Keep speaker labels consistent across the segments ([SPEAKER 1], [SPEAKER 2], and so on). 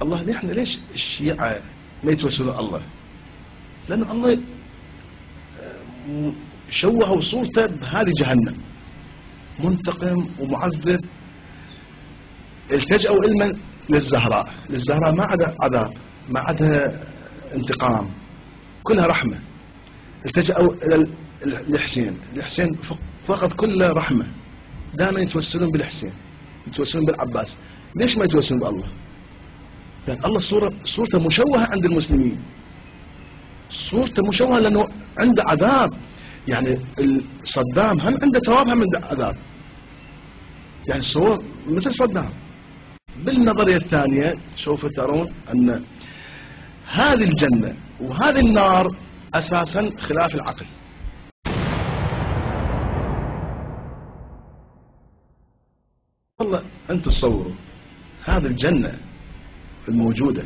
[SPEAKER 1] الله نحن ليش الشيعة ما يتوسلون الله؟ لأن الله شوهوا صورته بهذه جهنم، منتقم ومعذب. التجأوا علما للزهراء ما عدا عذاب، ما عدا انتقام، كلها رحمة. التجأوا إلى الحسين فقط كله رحمة. دائما يتوسلون بالحسين، يتوسلون بالعباس. ليش ما يتوسلون بالله؟ لأن الله صورته مشوهة عند المسلمين، صورته مشوهة لأنه عنده عذاب. يعني صدام هم عنده ثواب هم عنده عذاب، يعني صور مثل صدام. بالنظرية الثانية سوف ترون أن هذه الجنة وهذه النار أساسا خلاف العقل. والله أنت تصوروا هذه الجنة الموجودة،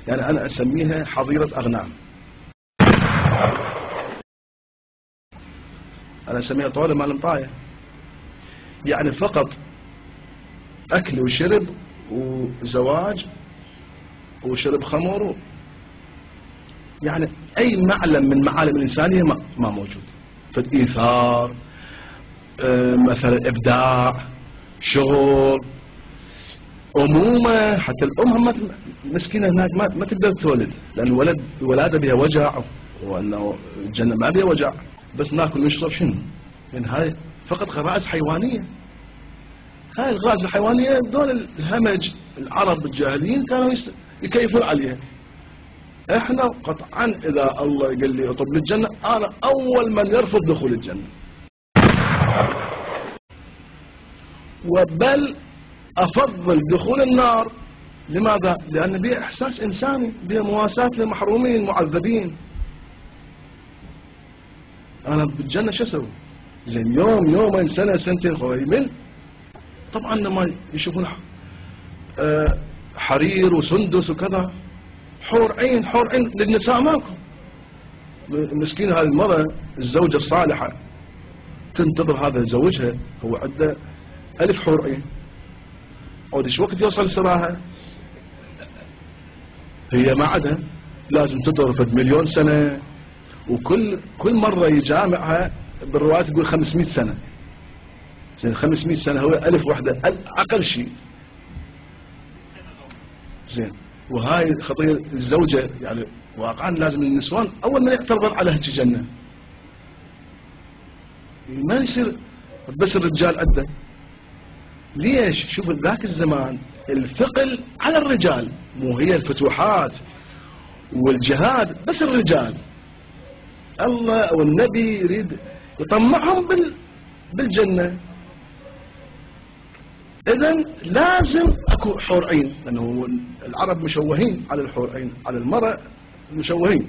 [SPEAKER 1] يعني أنا أسميها حظيرة أغنام، أنا أسميها طاولة مع المطاية، يعني فقط أكل وشرب وزواج وشرب خمر، يعني أي معلم من معالم الإنسانية ما موجود. فالإيثار مثلا إبداع، شغل، أمومة. حتى الأم مسكينة هناك ما تقدر تولد، لأن الولادة بها وجع، وأنه الجنة ما بها وجع، بس ناكل ونشرب. شنو؟ يعني هاي فقط غرائز حيوانية. هاي الغرائز الحيوانية دول الهمج العرب الجاهليين كانوا يكيفون عليها. احنا قطعا إذا الله قال لي اطلب للجنة، أنا أول من يرفض دخول الجنة، وبل أفضل دخول النار. لماذا؟ لأن بها إحساس إنساني، بها مواساة للمحرومين المعذبين. أنا بالجنة شو أسوي؟ زين يوم يومين سنة سنتين خويمين، طبعا لما يشوفون حرير وسندس وكذا، حور عين للنساء ماكو. مسكين هذه المرأة الزوجة الصالحة تنتظر هذا زوجها، هو عنده 1000 حور عين، عود ايش وقت يوصل سراها؟ هي ما عندها، لازم تضرب 1,000,000 سنة، وكل مرة يجامعها بالرواية تقول 500 سنة. زين 500 سنة هو 1000 وحدة أقل شيء. زين وهاي خطير الزوجة، يعني واقعا لازم النسوان أول ما يعترضون على هالشي جنة، ما يصير بس الرجال عنده. ليش؟ شوف ذاك الزمان الثقل على الرجال، مو هي الفتوحات والجهاد بس الرجال. الله أو النبي يريد يطمعهم بالجنة. إذن لازم أكو حور عين، لأنه العرب مشوهين على الحور عين، على المرأة مشوهين.